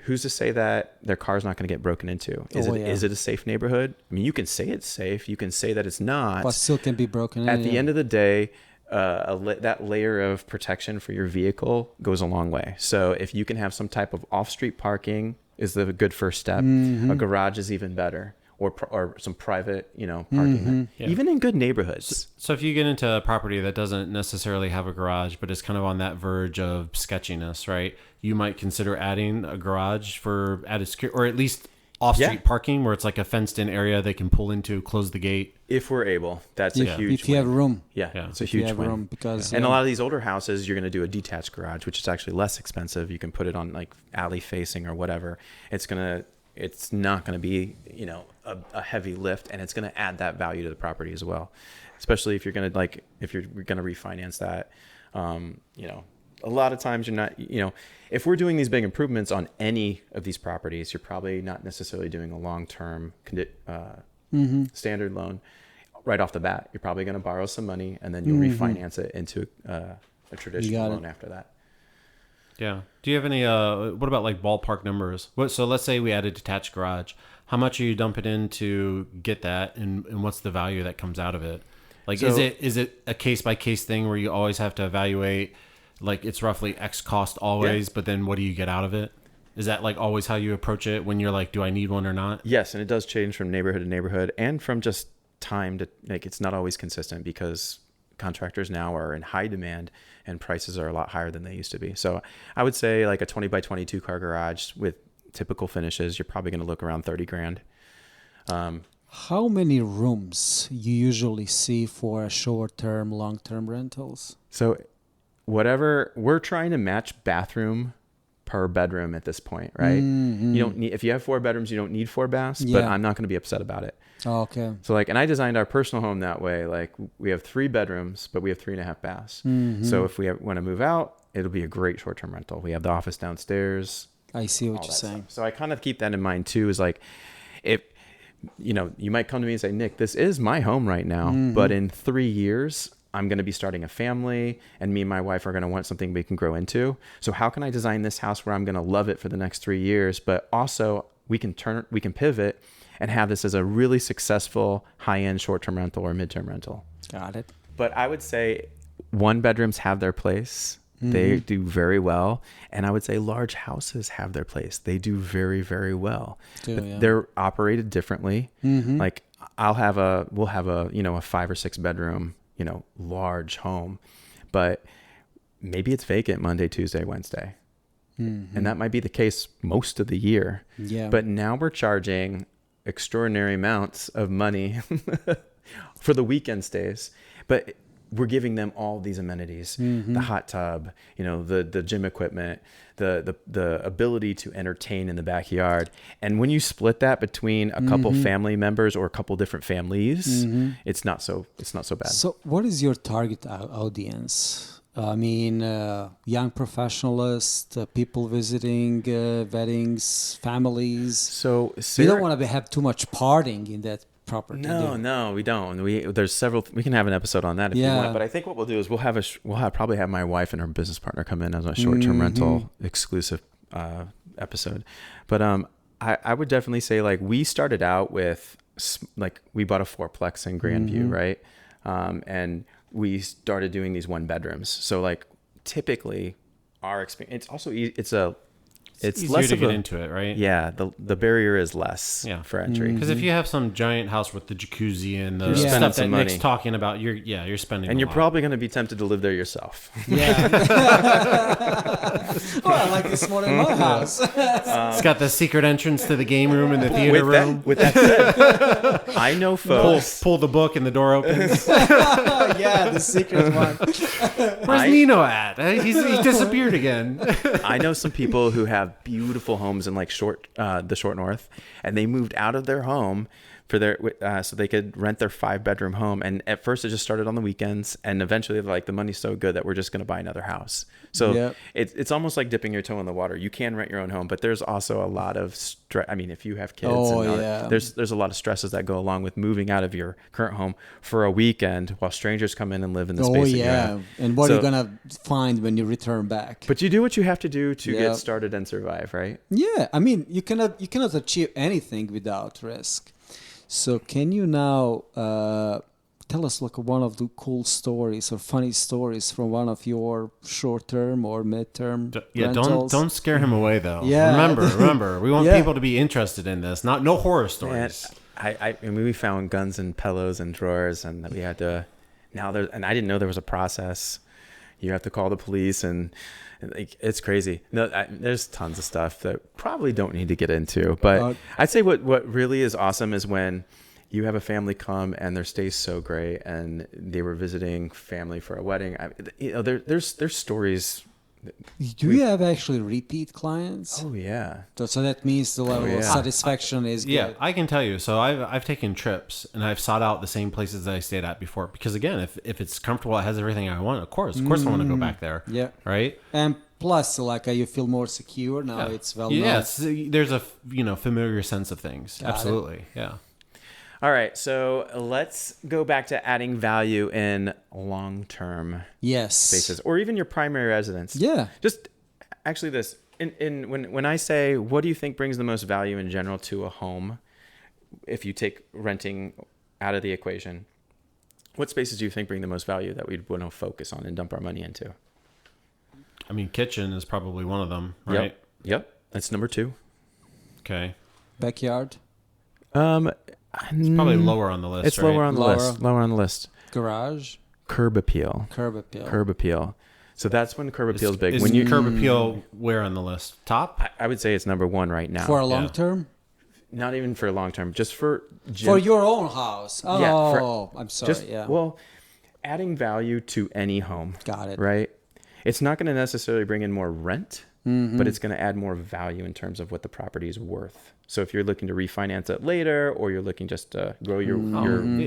who's to say that their car's not going to get broken into? Is it a safe neighborhood? I mean, you can say it's safe. You can say that it's not. But still can be broken in. At the end of the day, that layer of protection for your vehicle goes a long way. So if you can have some type of off-street parking is the good first step. A garage is even better. Or some private, parking, even in good neighborhoods. So if you get into a property that doesn't necessarily have a garage, but is kind of on that verge of sketchiness, right? You might consider adding a garage for added security, or at least off-street parking where it's like a fenced-in area they can pull into, close the gate. If we're able, that's a huge if you have room. Yeah, it's a huge win. Because, and a lot of these older houses, you're going to do a detached garage, which is actually less expensive. You can put it on like alley facing or whatever. It's not going to be, a heavy lift, and it's going to add that value to the property as well. Especially if you're going to refinance that. A lot of times you're not, if we're doing these big improvements on any of these properties, you're probably not necessarily doing a long-term standard loan right off the bat. You're probably going to borrow some money and then you'll refinance it into a traditional loan after that. Yeah. Do you have any, what about like ballpark numbers? So let's say we add a detached garage. How much are you dumping in to get that? And what's the value that comes out of it? Like, is it a case by case thing where you always have to evaluate, like it's roughly X cost always, but then what do you get out of it? Is that like always how you approach it when you're like, do I need one or not? Yes. And it does change from neighborhood to neighborhood and from just time to it's not always consistent because contractors now are in high demand and prices are a lot higher than they used to be. So I would say like a 20 by 22 car garage with typical finishes, you're probably going to look around $30,000. How many rooms you usually see for short-term, long-term rentals? So we're trying to match bathroom per bedroom at this point, right? You don't need, if you have 4 bedrooms, you don't need 4 baths, but I'm not going to be upset about it. Oh, okay. So and I designed our personal home that way. Like we have 3 bedrooms, but we have 3.5 baths. So if we want to move out, it'll be a great short-term rental. We have the office downstairs. I see what you're saying. So I kind of keep that in mind too, is like, if, you might come to me and say, Nick, this is my home right now, but in 3 years, I'm going to be starting a family and me and my wife are going to want something we can grow into. So how can I design this house where I'm going to love it for the next 3 years, but also we can pivot and have this as a really successful high-end short-term rental or mid-term rental. Got it. But I would say one bedrooms have their place. They do very well. And I would say large houses have their place. They do very, very well. They're operated differently. Like we'll have a, a 5 or 6 bedroom, large home, but maybe it's vacant Monday, Tuesday, Wednesday. And that might be the case most of the year. Yeah. But now we're charging extraordinary amounts of money for the weekend stays. But we're giving them all these amenities, the hot tub, the gym equipment, the ability to entertain in the backyard. And when you split that between a couple family members or a couple different families, it's not so bad. So what is your target audience? I mean, young professionalists, people visiting weddings, families. So you don't want to have too much partying in that property. No, we don't. There's several. We can have an episode on that if you want. But I think what we'll do is we'll probably have my wife and her business partner come in as a short-term rental exclusive episode. But I would definitely say like we started out with like we bought a 4-plex in Grandview, right? And we started doing these 1 bedrooms. So like typically our experience. It's also it's easier less to of get into it, right? Yeah, the barrier is less for entry. Because if you have some giant house with the jacuzzi and the stuff that Nick's talking about, you're spending. And you're probably going to be tempted to live there yourself. Yeah. Well, I like this more than my house. It's got the secret entrance to the game room and the theater room. With that said, I know folks. Pull the book and the door opens. Yeah, the secret one. Where's Nino at? He disappeared again. I know some people who have beautiful homes in like the short north, and they moved out of their home for their so they could rent their 5-bedroom home. And at first it just started on the weekends, and eventually they're like, the money's so good that we're just going to buy another house. So it's almost like dipping your toe in the water. You can rent your own home, but there's also a lot of stress. I mean, if you have kids, there's a lot of stresses that go along with moving out of your current home for a weekend while strangers come in and live in the space. And what are you gonna find when you return back? But you do what you have to do to get started and survive, right? Yeah, I mean, you cannot achieve anything without risk. So can you now tell us like one of the cool stories or funny stories from one of your short-term or mid-term rentals? Don't scare him away though. Yeah. Remember, we want people to be interested in this. No horror stories. I mean, we found guns and pillows and drawers, and we had to. And I didn't know there was a process. You have to call the police, and like, it's crazy. No, there's tons of stuff that probably don't need to get into. But I'd say what really is awesome is when you have a family come and their stay's so great, and they were visiting family for a wedding. There's stories. Do you have actually repeat clients? Oh yeah. So that means the level of satisfaction is good. Yeah, I can tell you. So I've taken trips and I've sought out the same places that I stayed at before, because again, if it's comfortable, it has everything I want. Of course, I want to go back there. Yeah. Right. And plus, like you feel more secure now. It's well known. Yes, there's a familiar sense of things. Absolutely. Yeah. All right, so let's go back to adding value in long-term spaces, or even your primary residence. Yeah. Just actually this, when I say, what do you think brings the most value in general to a home, if you take renting out of the equation, what spaces do you think bring the most value that we'd want to focus on and dump our money into? I mean, kitchen is probably one of them, right? Yep. That's number 2. Okay. Backyard? It's probably lower on the list. It's lower on the list. Garage. Curb appeal. So that's when curb appeal is big. When you curb appeal, where on the list? Top? I would say it's number 1 right now. For a long term? Not even for long term. Just for your own house. Oh, I'm sorry. Well, adding value to any home. Got it. Right. It's not going to necessarily bring in more rent, but it's going to add more value in terms of what the property is worth. So if you're looking to refinance it later, or you're looking just to grow your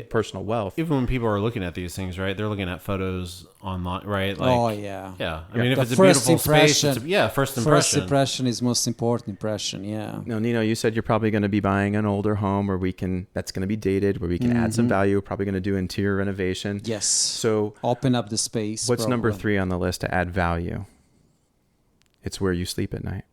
personal wealth. Even when people are looking at these things, right, they're looking at photos online, right? Like, yeah. I mean, if it's a beautiful space, first impression. First impression is most important impression, yeah. No, Nino, you said you're probably going to be buying an older home that's going to be dated, where we can add some value. We're probably going to do interior renovation. Yes. So open up the space. What's number 3 on the list to add value? It's where you sleep at night.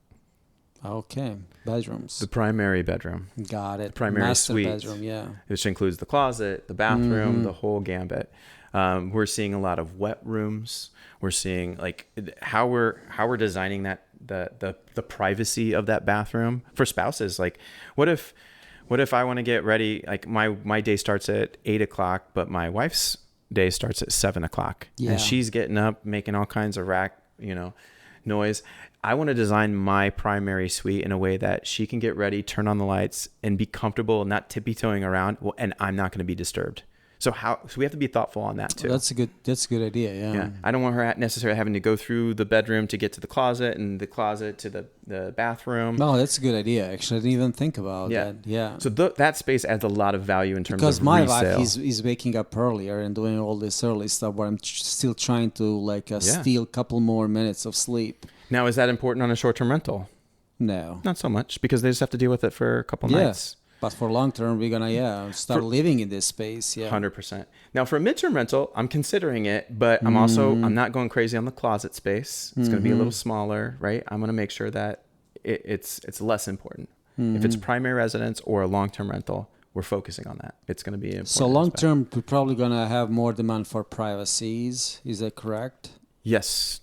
Okay, bedrooms. The primary bedroom. Got it. The primary Master suite. bedroom, yeah. Which includes the closet, the bathroom, the whole gambit. We're seeing a lot of wet rooms. We're seeing like how we're designing that the privacy of that bathroom for spouses. Like, what if I want to get ready? Like my day starts at 8:00, but my wife's day starts at 7:00, and she's getting up, making all kinds of noise. I want to design my primary suite in a way that she can get ready, turn on the lights, and be comfortable, not tippy-toeing around, and I'm not going to be disturbed. So we have to be thoughtful on that too. That's a good idea. Yeah. I don't want her necessarily having to go through the bedroom to get to the closet and the closet to the bathroom. No, that's a good idea. Actually, I didn't even think about that. Yeah. So that space adds a lot of value in terms because of my resale. wife is waking up earlier and doing all this early stuff, where I'm still trying to steal a couple more minutes of sleep. Now, is that important on a short-term rental? No, not so much, because they just have to deal with it for a couple nights. But for long term, we're gonna start living in this space. 100%. Now for a midterm rental, I'm considering it, but I'm not going crazy on the closet space. It's going to be a little smaller, right? I'm going to make sure that it's less important. If it's primary residence or a long-term rental, we're focusing on that. It's going to be important. So long term, we're probably gonna have more demand for privacies. Is that correct? Yes,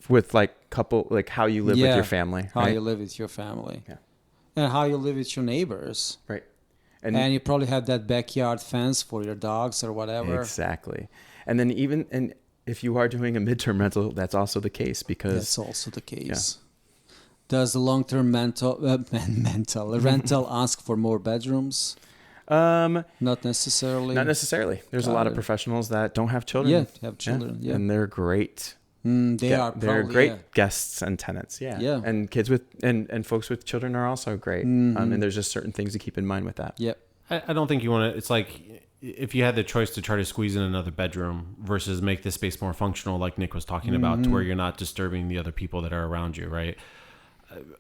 with how you live with your family. How you live with your family. Yeah. And how you live with your neighbors. Right. And you probably have that backyard fence for your dogs or whatever. Exactly. And then and if you are doing a midterm rental, that's also the case, because... That's also the case. Yeah. Does the long-term rental ask for more bedrooms? Not necessarily. Not necessarily. There's a lot of professionals that don't have children. Yeah, have children. Yeah. And they're great. They're great guests and tenants. Yeah. And kids with and folks with children are also great. And there's just certain things to keep in mind with that. Yep. I don't think you want to. It's like if you had the choice to try to squeeze in another bedroom versus make this space more functional, like Nick was talking about, to where you're not disturbing the other people that are around you, right?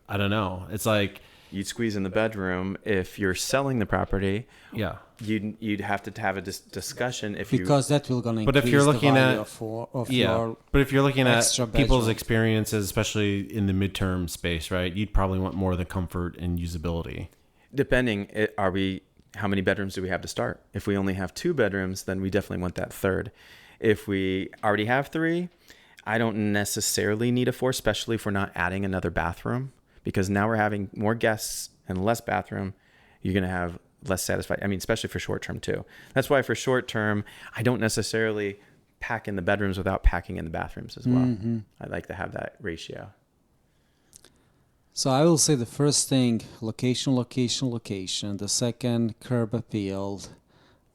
I don't know. It's like you'd squeeze in the bedroom if you're selling the property. Yeah. You'd have to have a discussion because that will gonna increase but if you're looking the at of your but if you're looking at people's bedroom. Experiences, especially in the midterm space, right? You'd probably want more of the comfort and usability. Depending, how many bedrooms do we have to start? If we only have 2 bedrooms, then we definitely want that third. If we already have 3, I don't necessarily need a 4, especially if we're not adding another bathroom, because now we're having more guests and less bathroom. You're going to have less satisfied. I mean, especially for short term too. That's why for short term, I don't necessarily pack in the bedrooms without packing in the bathrooms as well. I like to have that ratio. So I will say the first thing, location. The second, curb appeal.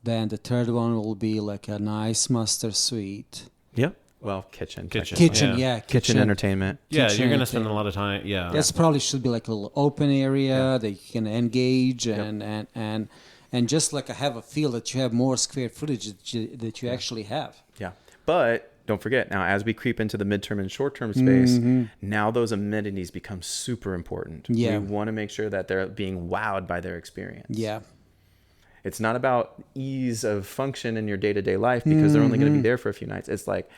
Then the third one will be like a nice master suite. Yep. Well, kitchen, kitchen entertainment. Yeah, you're going to spend a lot of time. Yeah. That's probably should be like a little open area that you can engage and just like have a feel that you have more square footage that you actually have. Yeah. But don't forget, now as we creep into the midterm and short-term space, now those amenities become super important. Yeah. We want to make sure that they're being wowed by their experience. Yeah. It's not about ease of function in your day-to-day life, because they're only going to be there for a few nights. It's like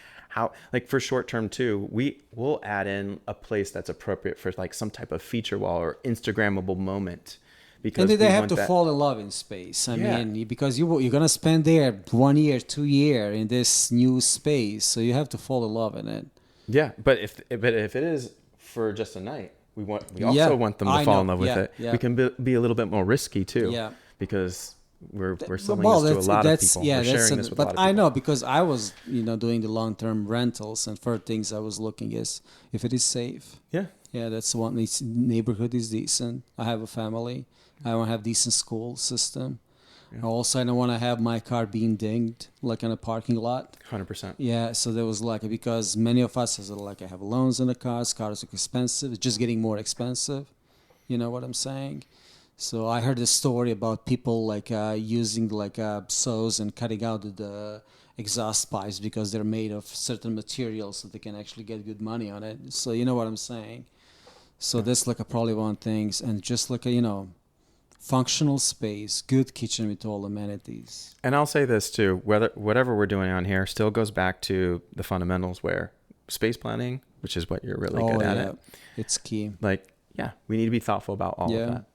for short-term too, we'll add in a place that's appropriate for like some type of feature wall or Instagrammable moment. Because they have to fall in love in space. I mean, because you're gonna spend there 1 year, 2 years in this new space, so you have to fall in love in it. Yeah, but if it is for just a night, we also want them to fall in love with it. Yeah. We can be a little bit more risky too. Yeah. Because we're selling this to a lot of people. We're sharing this with a lot of people. But I know, because I was doing the long-term rentals, and first things I was looking is if it is safe. Yeah. Yeah, that's one. Neighborhood is decent. I have a family. I want to have decent school system. Yeah. Also, I don't want to have my car being dinged like in a parking lot. 100%. Yeah, so there was because many of us have loans on the cars. Cars are expensive. It's just getting more expensive. You know what I'm saying? So I heard a story about people using saws and cutting out the exhaust pipes because they're made of certain materials, so they can actually get good money on it. So you know what I'm saying? So that's probably one thing, and just functional space, good kitchen with all amenities. And I'll say this too, whatever we're doing on here still goes back to the fundamentals, where space planning, which is what you're really good at it. It's key. we need to be thoughtful about all of that.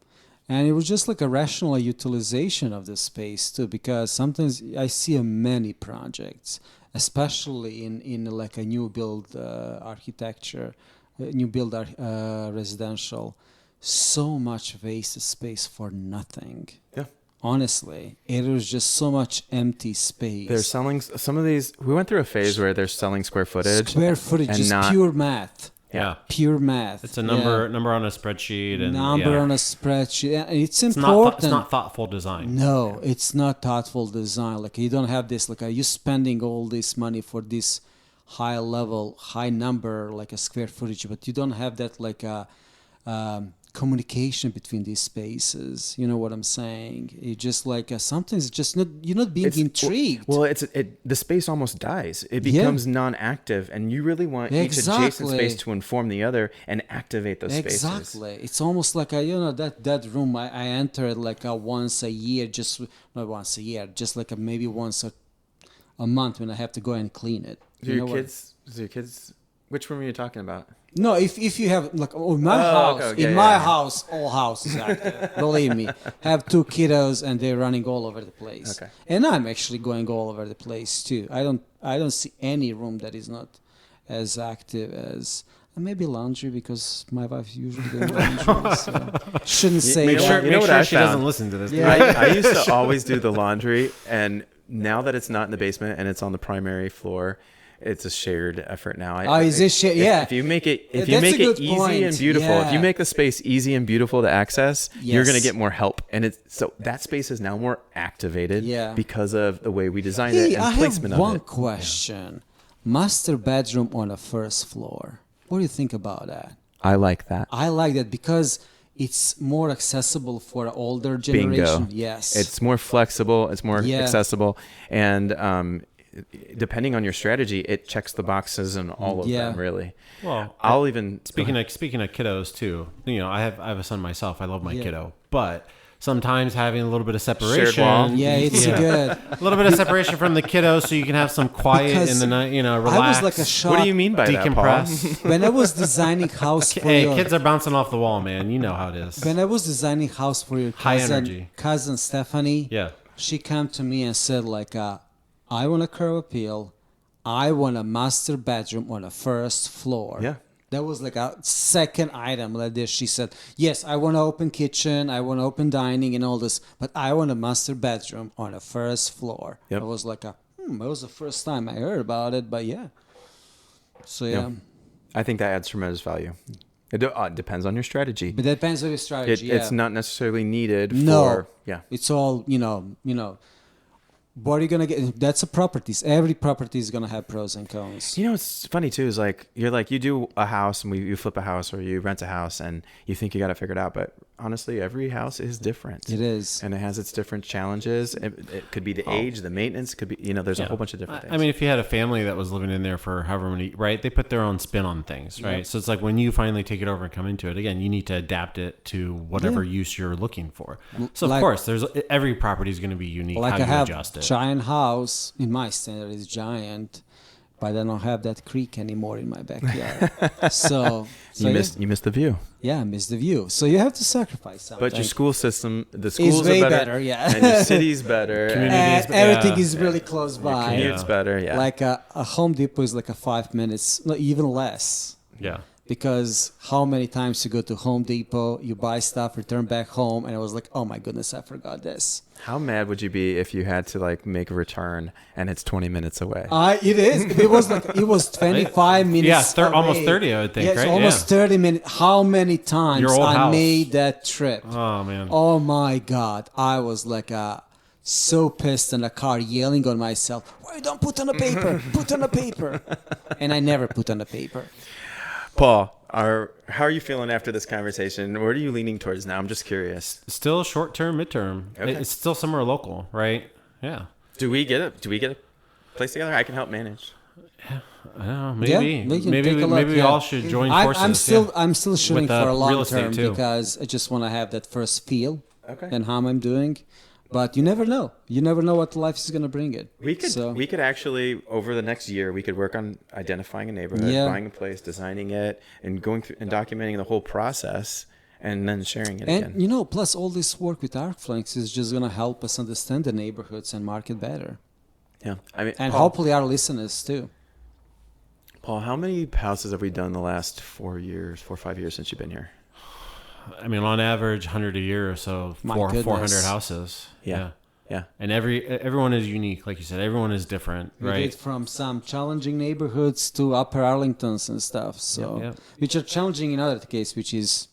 And it was just like a rational utilization of the space too, because sometimes I see many projects, especially in like a new build architecture, new build residential, so much wasted space for nothing. Yeah. Honestly, it was just so much empty space. They're selling some of these. We went through a phase where they're selling square footage. Square footage is pure math. Yeah, pure math. It's a number on a spreadsheet, and on a spreadsheet. And it's important. It's not thoughtful design. No, it's not thoughtful design. Like you don't have this. Like are you spending all this money for this high level, high number, like a square footage, but you don't have that like a communication between these spaces. You know what I'm saying? It just like sometimes it's just not, you're not being intrigued. Well, the space almost dies. It becomes non-active, and you really want each adjacent space to inform the other and activate those spaces. Exactly. It's almost like that room I entered like once a year, just not once a year, just like maybe once a month when I have to go and clean it. Do your kids? Which room are you talking about? No, if you have like my house, all houses active. Believe me, have 2 kiddos and they're running all over the place. Okay. And I'm actually going all over the place too. I don't see any room that is not as active as maybe laundry, because my wife usually does laundry. So shouldn't say. Make sure she doesn't listen to this. Yeah. I used to always do the laundry, and now that it's not in the basement and it's on the primary floor, it's a shared effort now. Is it shared? Yeah. If you make it easy and beautiful, if you make the space easy and beautiful to access, you're going to get more help. And so that space is now more activated because of the way we designed it and placement of it. I have one question. Master bedroom on the first floor. What do you think about that? I like that. I like that because it's more accessible for older generation. Bingo. Yes. It's more flexible. It's more accessible. And depending on your strategy, it checks the boxes in all of them, really. Well, speaking of kiddos too, I have a son myself. I love my kiddo, but sometimes having a little bit of separation. Yeah, it's good. A little bit of separation from the kiddo so you can have some quiet in the night, relax. I was like a shock. What do you mean by decompress? that, Paul? When I was designing house for your... kids are bouncing off the wall, man. You know how it is. When I was designing house for your cousin Stephanie, she came to me and said like, I want a curb appeal. I want a master bedroom on the first floor. Yeah. That was like a second item like this. She said, yes, I want an open kitchen. I want open dining and all this. But I want a master bedroom on the first floor. Yep. I was like, that was the first time I heard about it. But yeah. So yeah. I think that adds tremendous value. It depends on your strategy. But it depends on your strategy, It's not necessarily needed for... Yeah. It's all, what are you going to get? That's a properties. Every property is going to have pros and cons. It's funny too, is like, you do a house and you flip a house or you rent a house and you think you got it figured out. But honestly, every house is different. It is. And it has its different challenges. It could be the age, the maintenance, could be, there's a whole bunch of different things. I mean, if you had a family that was living in there for however many, right? They put their own spin on things, right? Yep. So it's like when you finally take it over and come into it, again, you need to adapt it to whatever use you're looking for. So of course, every property is going to be unique. Like how you adjust it. Giant house. In my standard is giant, but I don't have that creek anymore in my backyard. so you missed the view. Yeah, I missed the view. So you have to sacrifice something. But your school system, the schools is way are better, yeah. And your city's better. Everything is really close by. Your commute's better, yeah. Like a Home Depot is like 5 minutes, not even less. Yeah. Because how many times you go to Home Depot, you buy stuff, return back home, and I was like, oh my goodness, I forgot this. How mad would you be if you had to like make a return and it's 20 minutes away? It is. It was 25 minutes. Yeah, almost 30, I would think. Right? Almost 30 minutes. How many times I made that trip? Oh man. Oh my God, I was like so pissed in the car, yelling on myself. Why you don't put on the paper? Put on the paper. And I never put on the paper. Paul, how are you feeling after this conversation? Where are you leaning towards now? I'm just curious. Still short term, midterm. Okay. It's still somewhere local, right? Yeah. Do we get a place together? I can help manage. Yeah. I don't know, maybe we all should join forces. I'm still shooting for a long term because I just want to have that first feel and how I'm doing. But you never know. You never know what life is going to bring it. We could actually, over the next year, we could work on identifying a neighborhood, buying a place, designing it, and going through and documenting the whole process, and then sharing it again. And plus all this work with Arcfluence is just going to help us understand the neighborhoods and market better. Yeah, and Paul, hopefully our listeners too. Paul, how many houses have we done the last 4 or 5 years since you've been here? I mean, on average, 100 a year or so, 400 houses. Yeah. And everyone is unique, like you said. Everyone is different, right? We did from some challenging neighborhoods to Upper Arlingtons and stuff. So, which are challenging in other case, which is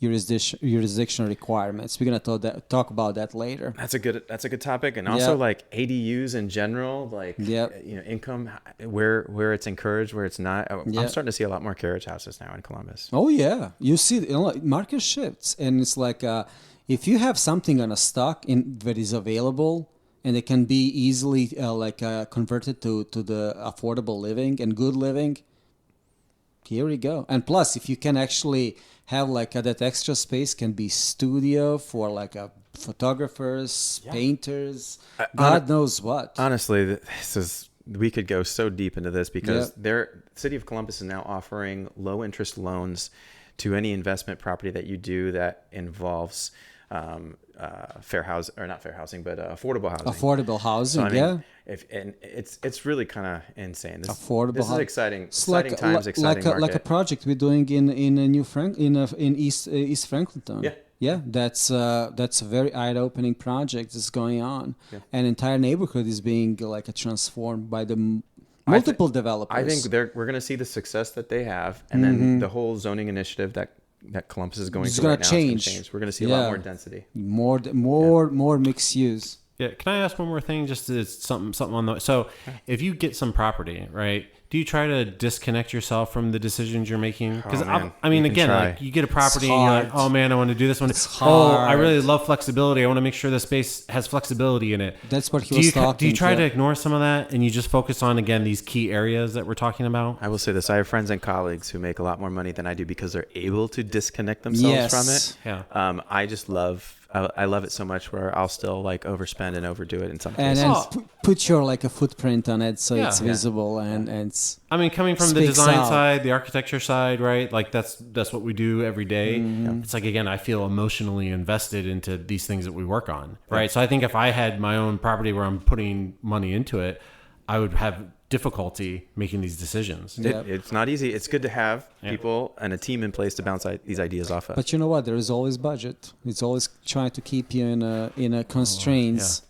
jurisdiction requirements. We're gonna talk about that later. That's a good topic, and also like ADUs in general, like income, where it's encouraged, where it's not. I'm starting to see a lot more carriage houses now in Columbus. Oh yeah, you see, market shifts, and it's like if you have something on a stock that is available and it can be easily converted to the affordable living and good living. Here we go. And plus, if you can actually have that extra space, can be studio for photographers, painters, God knows what. Honestly, we could go so deep into this because the City of Columbus is now offering low interest loans to any investment property that you do that involves affordable housing. Affordable housing, it's really kind of insane. This is exciting. Exciting times, exciting market. Like a project we're doing in East Franklinton. Yeah, that's a very eye-opening project that's going on. Yeah. An entire neighborhood is being transformed by the multiple developers. I think we're going to see the success that they have, and then the whole zoning initiative that Columbus is going through right now is going to change. We're going to see a lot more density. More mixed use. Yeah, can I ask one more thing? Just something on the. So, if you get some property, right? Do you try to disconnect yourself from the decisions you're making? Because I mean, again, you get a property and you're like, oh man, I want to do this one. Oh, I really love flexibility. I want to make sure the space has flexibility in it. That's what he was talking. Do you try to ignore some of that and you just focus on these key areas that we're talking about? I will say this: I have friends and colleagues who make a lot more money than I do because they're able to disconnect themselves from it. Yeah. I just love. I love it so much where I'll still overspend and overdo it in some cases. And put your a footprint on it so it's visible and it's. I mean, coming from the design side, the architecture side, right? Like that's what we do every day. Mm-hmm. It's again, I feel emotionally invested into these things that we work on, right? So I think if I had my own property where I'm putting money into it, I would have difficulty making these decisions. It's not easy. It's good to have people and a team in place to bounce these ideas off of. But you know what? There is always budget. It's always trying to keep you in a constraints.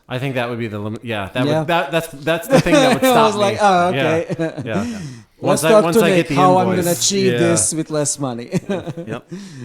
I think that would be the limit. That's the thing that would stop I was like, oh, okay. Once I get the how invoice, I'm going to achieve this with less money.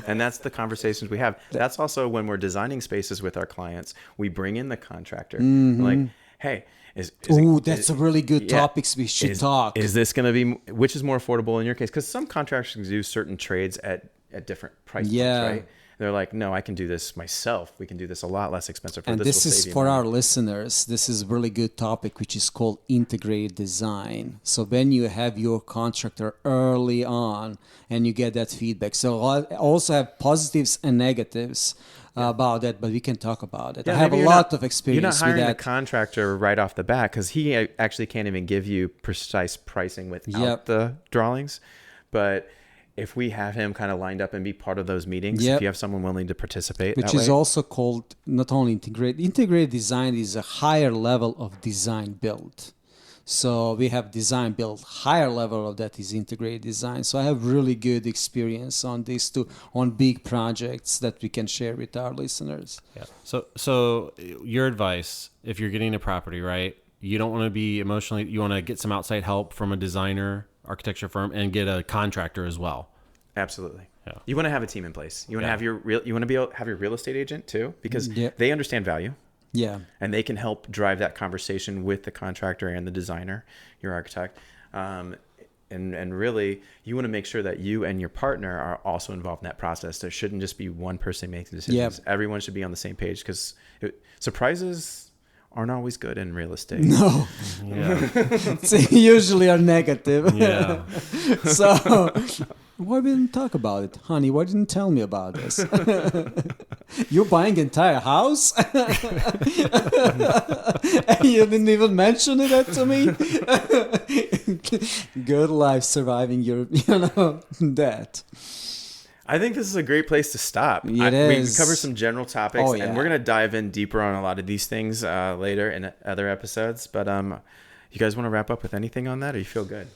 And that's the conversations we have. That's also when we're designing spaces with our clients. We bring in the contractor. Mm-hmm. Like, hey, that's a really good topics we should talk. Is this going to be, which is more affordable in your case? Because some contractors do certain trades at different price points, right? They're like, no, I can do this myself. We can do this a lot less expensive. And this is for our listeners. This is a really good topic, which is called integrated design. So when you have your contractor early on and you get that feedback. So I also have positives and negatives about that, but we can talk about it. I have a lot of experience with that. You're not hiring a contractor right off the bat because he actually can't even give you precise pricing without the drawings. But if we have him kind of lined up and be part of those meetings, if you have someone willing to participate, which is also called not only integrated design is a higher level of design build. So we have design build, higher level of that is integrated design. So I have really good experience on these two, on big projects that we can share with our listeners. Yeah. So your advice, if you're getting a property, right, you don't want to be emotionally, you want to get some outside help from a designer, architecture firm, and get a contractor as well. Absolutely. Yeah. You want to have a team in place. You want to have you want to be able to have your real estate agent too, because they understand value. Yeah. And they can help drive that conversation with the contractor and the designer, your architect. And really, you want to make sure that you and your partner are also involved in that process. There shouldn't just be one person making decisions. Everyone should be on the same page because surprises aren't always good in real estate. No. They usually are negative. Yeah. So why didn't talk about it? Honey, why didn't you tell me about this? You're buying entire house? And you didn't even mention it to me? Good life surviving your, debt. I think this is a great place to stop. It We is. cover some general topics, Yeah. and we're going to dive in deeper on a lot of these things later in other episodes. But you guys want to wrap up with anything on that, or you feel good?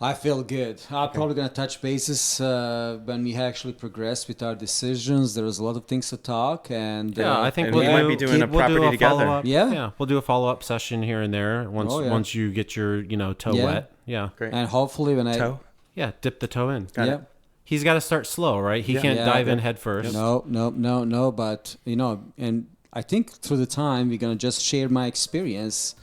I feel good. I'm probably going to touch bases when we actually progress with our decisions. There's a lot of things to talk. And I think we might be doing a property together. Follow-up. Yeah, we'll do a follow-up session here and there once you get your toe wet. Yeah, Great. And hopefully when toe? Yeah, dip the toe in. Got it. He's got to start slow, right? He can't dive in head first. No. But, and I think through the time, we're going to just share my experience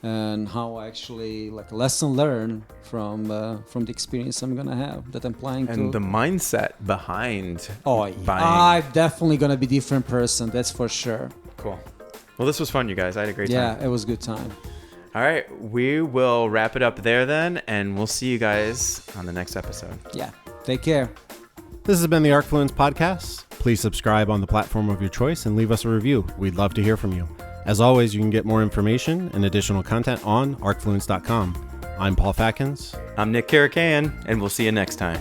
and how actually, like, a lesson learned from the experience I'm going to have that I'm planning to. And the mindset behind buying. I'm definitely going to be a different person. That's for sure. Cool. Well, this was fun, you guys. I had a great time. Yeah, it was a good time. All right. We will wrap it up there then, and we'll see you guys on the next episode. Yeah. Take care. This has been the Arcfluence Podcast. Please subscribe on the platform of your choice and leave us a review. We'd love to hear from you. As always, you can get more information and additional content on arcfluence.com. I'm Paul Fatkins. I'm Nick Karakaian, and we'll see you next time.